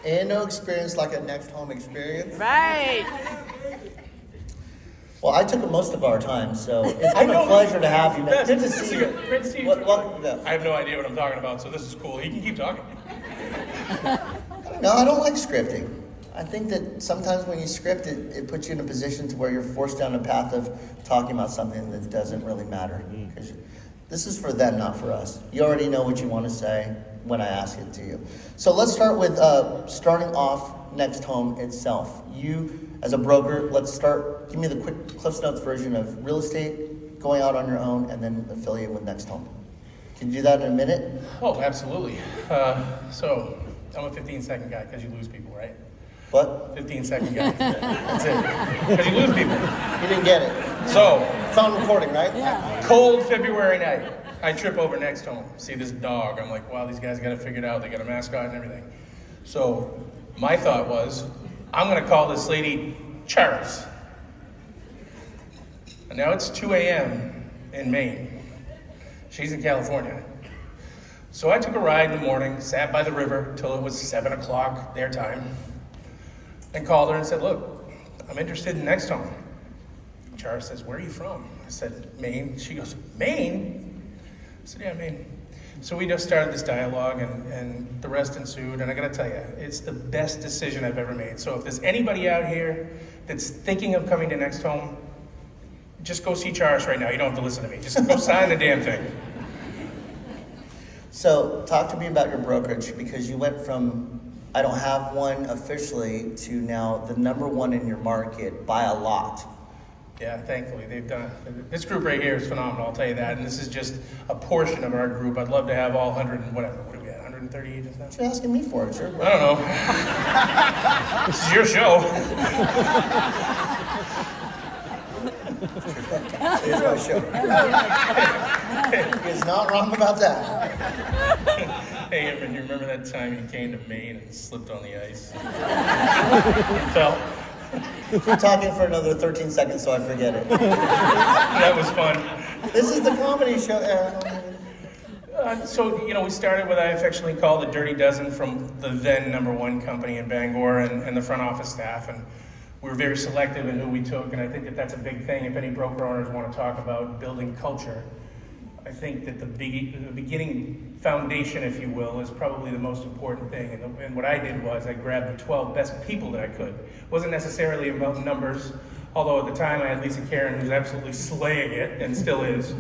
Ain't no experience like a NextHome experience. Right. Well, I took most of our time, so it's been a pleasure to have you. Good to see you. Great to see you. Welcome to I have no idea what I'm talking about, so this is cool. He can keep talking. No, I don't like scripting. I think that sometimes when you script it, it puts you in a position to where you're forced down a path of talking about something that doesn't really matter. Because this is for them, not for us. You already know what you want to say when I ask it to you. So let's start with starting off NextHome itself. You, as a broker, let's start. Give me the quick Cliff's Notes version of real estate, going out on your own, and then affiliate with NextHome. Can you do that in a minute? Oh, absolutely. So I'm a 15-second guy because you lose people, right? What? 15-second guy. That's it. Because you lose people. You didn't get it. So, It's on recording, right? Yeah. cold February night. I trip over NextHome. See this dog. I'm like, wow, these guys got it figured out. They got a mascot and everything. So my thought was, I'm going to call this lady Charis. And now it's 2 a.m. in Maine. She's in California. So I took a ride in the morning, sat by the river till it was 7 o'clock their time, and called her and said, look, I'm interested in NextHome. Charis says, where are you from? I said, Maine. She goes, Maine? I said, yeah, Maine. So we just started this dialogue, and the rest ensued, and I gotta tell you, it's the best decision I've ever made. So if there's anybody out here that's thinking of coming to NextHome, just go see Charis right now. You don't have to listen to me. Just go sign the damn thing. So talk to me about your brokerage, because you went from I don't have one officially to now the number one in your market by a lot. Yeah, thankfully they've done. This group right here is phenomenal, I'll tell you that. And this is just a portion of our group. I'd love to have all 100 and whatever. What do we got? 130 agents now? What you asking me for? It's your I don't know. This is your show. It's my show. He's not wrong about that. Hey, Evan, you remember that time you came to Maine and slipped on the ice? You fell. We're talking for another 13 seconds, so I forget it. That was fun. This is the comedy show. So, we started what I affectionately call the Dirty Dozen from the then number one company in Bangor and the front office staff. And we were very selective in who we took. And I think that that's a big thing. If any broker owners want to talk about building culture, I think that the beginning foundation, if you will, is probably the most important thing. And what I did was I grabbed the 12 best people that I could. It wasn't necessarily about numbers, although at the time I had Lisa Karen, who's absolutely slaying it and still is.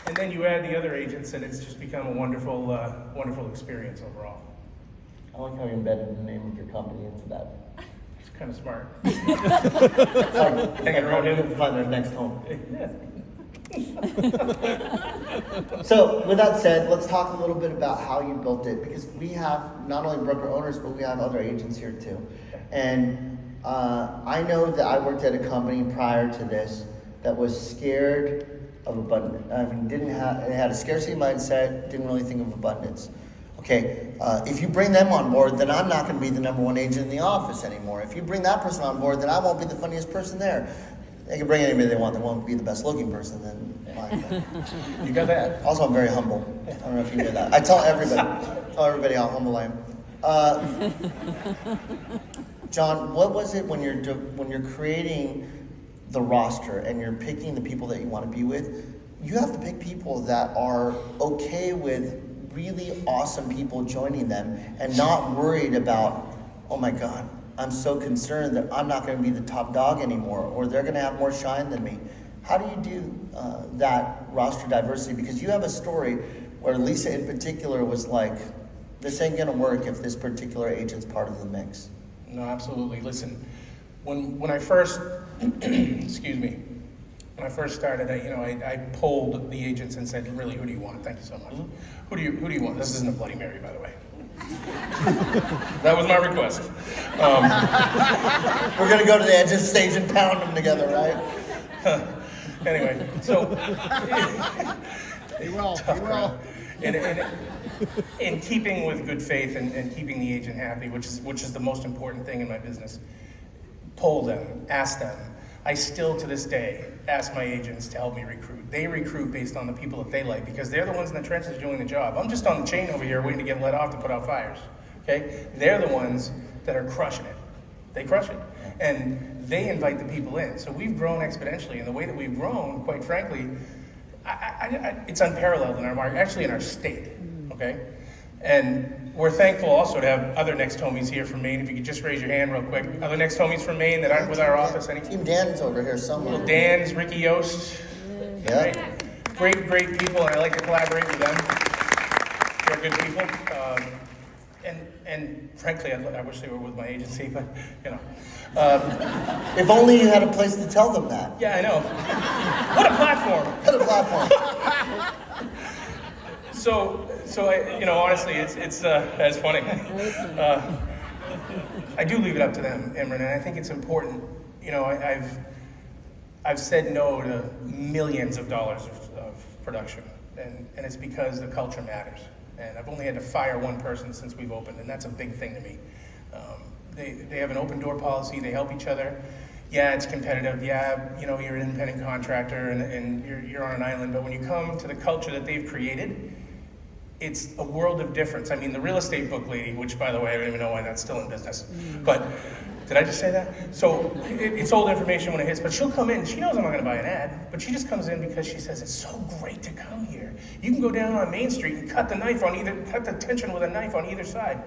And then you add the other agents, and it's just become a wonderful, wonderful experience overall. I like how you embedded the name of your company into that. It's kind of smart. It's like Hanging around him. find their next home. Yeah. So with that said, let's talk a little bit about how you built it, because we have not only broker owners, but we have other agents here too. And I know that I worked at a company prior to this that was scared of abundance. I mean, it had a scarcity mindset, didn't really think of abundance. Okay, if you bring them on board, then I'm not going to be the number one agent in the office anymore. If you bring that person on board, then I won't be the funniest person there. They can bring anybody they want. They won't be the best looking person. Then fine. You got that. Also, I'm very humble. I don't know if you knew that. I tell everybody how humble I am. John, what was it when you're creating the roster and you're picking the people that you want to be with? You have to pick people that are okay with really awesome people joining them and not worried about, oh my God, I'm so concerned that I'm not going to be the top dog anymore, or they're going to have more shine than me. How do you do that roster diversity? Because you have a story where Lisa in particular was like, this ain't going to work if this particular agent's part of the mix. No, absolutely. Listen, when I first, excuse me, when I first started, I polled the agents and said, really, who do you want? Thank you so much. Who do you want? This isn't a Bloody Mary, by the way. That was my request. We're going to go to the edge of the stage and pound them together, right? Anyway, so... You will. In keeping with good faith and keeping the agent happy, which is the most important thing in my business, poll them, ask them. I still, to this day, ask my agents to help me recruit. They recruit based on the people that they like, because they're the ones in the trenches doing the job. I'm just on the chain over here waiting to get let off to put out fires. okay? They're the ones that are crushing it. They crush it. And they invite the people in. So we've grown exponentially. And the way that we've grown, quite frankly, it's unparalleled in our market, actually in our state, okay? And we're thankful also to have other Next Homies here from Maine. If you could just raise your hand real quick. Other Next Homies from Maine that aren't with our office. Team Dan's over here somewhere. Little Dan's, Ricky Yost. Yeah. Right? Great people, and I like to collaborate with them. They're good people. And frankly, I wish they were with my agency, but, you know. If only you had a place to tell them that. Yeah, I know. What a platform. What a platform. So I, you know, honestly, it's funny. I do leave it up to them, Imran, and I think it's important. You know, I've said no to millions of dollars of production, and it's because the culture matters. And I've only had to fire one person since we've opened, and that's a big thing to me. They have an open door policy. They help each other. Yeah, it's competitive. Yeah, you know, you're an independent contractor and you're on an island. But when you come to the culture that they've created, it's a world of difference. I mean, the real estate book lady, which, by the way, I don't even know why that's still in business. But did I just say that? So it's old information when it hits, but she'll come in. She knows I'm not going to buy an ad, but she just comes in because she says it's so great to come here. You can go down on Main Street and cut the tension with a knife on either side.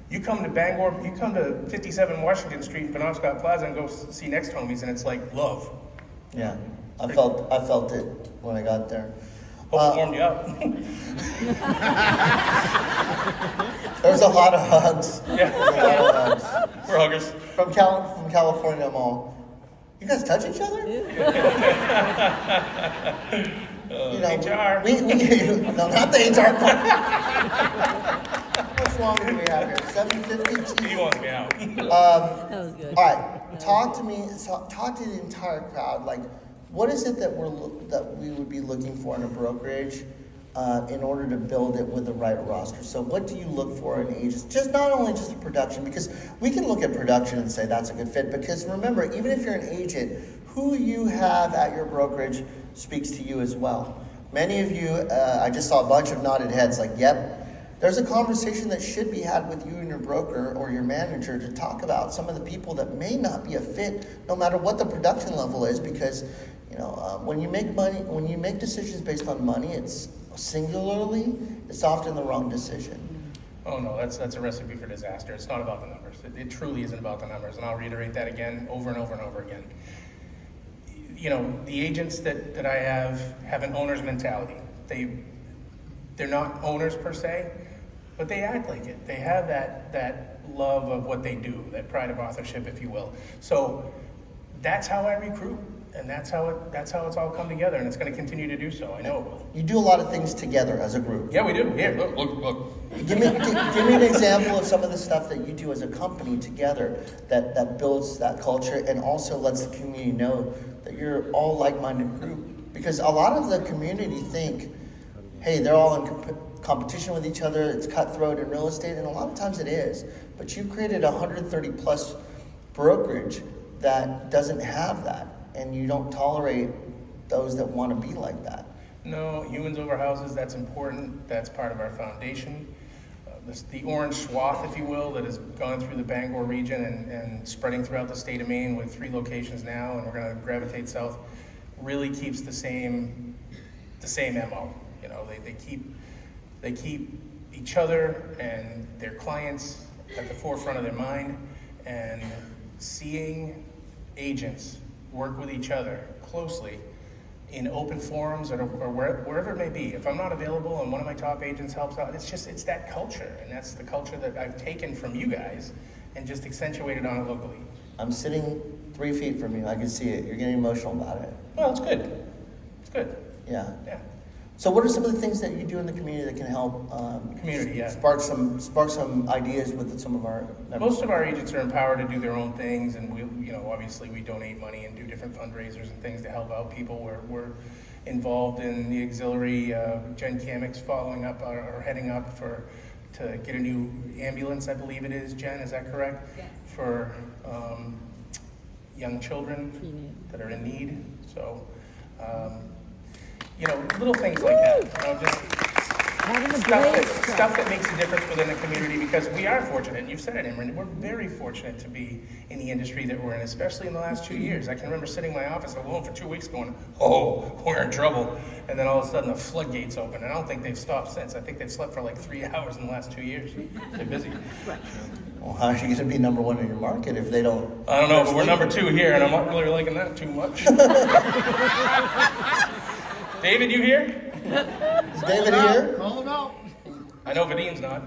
You come to Bangor, you come to 57 Washington Street in Penobscot Plaza and go see Next Homies, and it's like love. Yeah, I felt it when I got there. Hope it warmed you up. There was a lot of hugs. Yeah. We're huggers. From California, I'm all, you guys touch each other? You know, HR. No, not the HR part. How much longer do we have here? 7:50? He wants me out. That was good. All right, talk to me. Talk to the entire crowd. Like, what is it that we would be looking for in a brokerage in order to build it with the right roster? So, what do you look for in agents? Just not only just the production, because we can look at production and say that's a good fit. Because remember, even if you're an agent, who you have at your brokerage speaks to you as well. Many of you, I just saw a bunch of nodded heads. Like, yep. There's a conversation that should be had with you and your broker or your manager to talk about some of the people that may not be a fit, no matter what the production level is, because you know when you make decisions based on money, it's often the wrong decision. Oh no, that's a recipe for disaster. It's not about the numbers. It truly isn't about the numbers, and I'll reiterate that again, over and over and over again. You know, the agents that I have an owner's mentality. They're not owners per se, but they act like it. They have that love of what they do, that pride of authorship, if you will. So that's how I recruit, and that's how it's all come together, and it's going to continue to do so. I know it will. You do a lot of things together as a group. Yeah, we do. Here, look. Give me an example of some of the stuff that you do as a company together that builds that culture and also lets the community know that you're all like-minded group. Because a lot of the community think, hey, they're all in competition with each other, it's cutthroat in real estate, and a lot of times it is. But you've created a 130 plus brokerage that doesn't have that, and you don't tolerate those that want to be like that. No, humans over houses, that's important. That's part of our foundation. The orange swath, if you will, that has gone through the Bangor region and spreading throughout the state of Maine with 3 locations now, and we're going to gravitate south, really keeps the same MO. You know, they keep each other and their clients at the forefront of their mind, and seeing agents work with each other closely in open forums or wherever it may be. If I'm not available and one of my top agents helps out, it's that culture, and that's the culture that I've taken from you guys and just accentuated on it locally. I'm sitting 3 feet from you. I can see it. You're getting emotional about it. Well, it's good. It's good. Yeah. Yeah. So what are some of the things that you do in the community that can help spark some ideas with some of our members? Most of our agents are empowered to do their own things, and obviously we donate money and do different fundraisers and things to help out people. We're involved in the auxiliary. Jen Kamek's following up or heading up to get a new ambulance, I believe it is. Jen, is that correct? Yes. For young children that are in need. So. Little things like that. Having a stuff great stuff that makes a difference within the community, because we are fortunate, and you've said it, Imran, we're very fortunate to be in the industry that we're in, especially in the last 2 years. I can remember sitting in my office alone for 2 weeks going, oh, we're in trouble. And then all of a sudden the floodgates open. And I don't think they've stopped since. I think they've slept for like 3 hours in the last 2 years. They're busy. Well, how are you going to be number one in your market if they don't? I don't know, but we're number 2 here, and I'm not really liking that too much. David, you here? Is David here? Call him out. I know Vadim's not.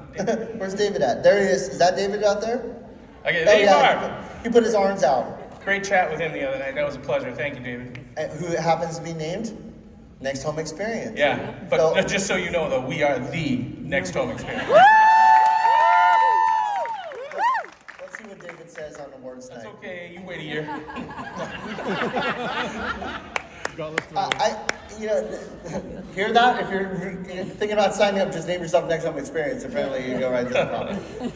Where's David at? There he is. Is that David out there? Okay, there you are. He put his arms out. Great chat with him the other night. That was a pleasure. Thank you, David. Who happens to be named NextHome Experience. Yeah, but just so you know, though, we are the NextHome Experience. Let's see what David says on awards night. That's okay. You wait a year. Hear that? If you're thinking about signing up, just name yourself NextHome Experience. Apparently, you go right to the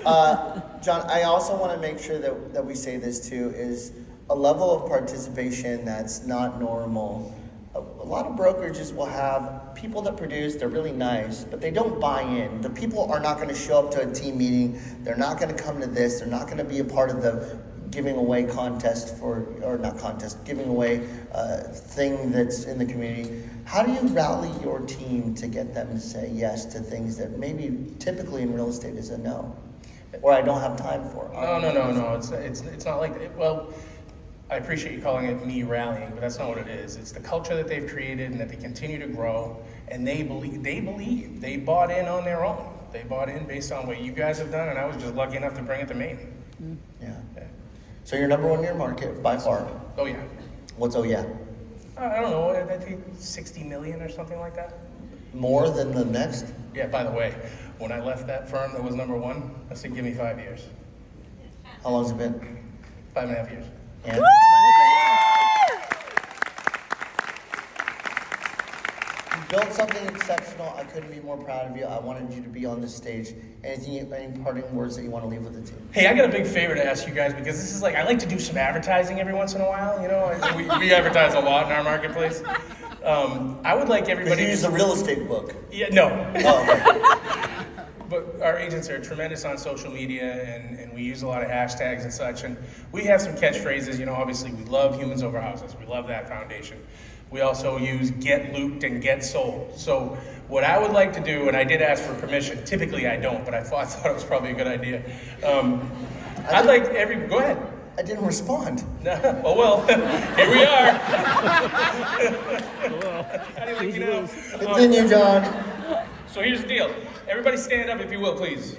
top. John, I also want to make sure that we say this too, is a level of participation that's not normal. A lot of brokerages will have people that produce, they're really nice, but they don't buy in. The people are not going to show up to a team meeting. They're not going to come to this. They're not going to be a part of the giving away giving away thing that's in the community. How do you rally your team to get them to say yes to things that maybe typically in real estate is a no, or I don't have time for? No. It's not like that. Well, I appreciate you calling it me rallying, but that's not what it is. It's the culture that they've created and that they continue to grow, and they believe. They bought in on their own. They bought in based on what you guys have done, and I was just lucky enough to bring it to Maine. Yeah. So you're number one in your market by far. Oh yeah. What's I don't know. I think 60 million or something like that. more than the next? Yeah. By the way, when I left that firm that was number 1, I said, "Give me 5 years." How long's it been? 5.5 years. And you built something exceptional. I couldn't be more proud of you. I wanted you to be on this stage. Any parting words that you want to leave with the team? Hey, I got a big favor to ask you guys, because this is like, I like to do some advertising every once in a while. You know, we advertise a lot in our marketplace. I would like everybody. You use the real estate book. Yeah, no. Oh, okay. But our agents are tremendous on social media, and we use a lot of hashtags and such. And we have some catchphrases. You know, obviously, we love humans over houses. We love that foundation. We also use get looped and get sold. So what I would like to do, and I did ask for permission. Typically, I don't, but I thought it was probably a good idea. I'd like go ahead. I didn't respond. Oh, well, here we are. How do you like, Continue, John. So here's the deal. Everybody stand up if you will, please.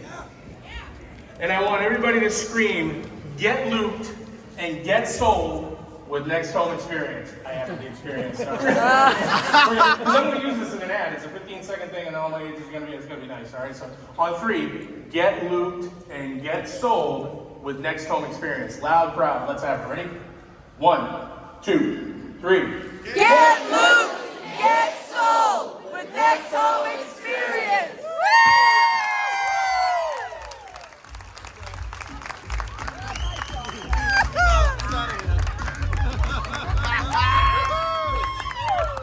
And I want everybody to scream, get looped and get sold with NextHome Experience. I have the experience. I'm going to use this in an ad. It's a 15-second thing, and all my agents it's going to be nice. All right. So on 3, get looped and get sold with NextHome Experience. Loud, proud. Let's have it. Ready? 1, 2, 3. Get looped, get sold with NextHome Experience.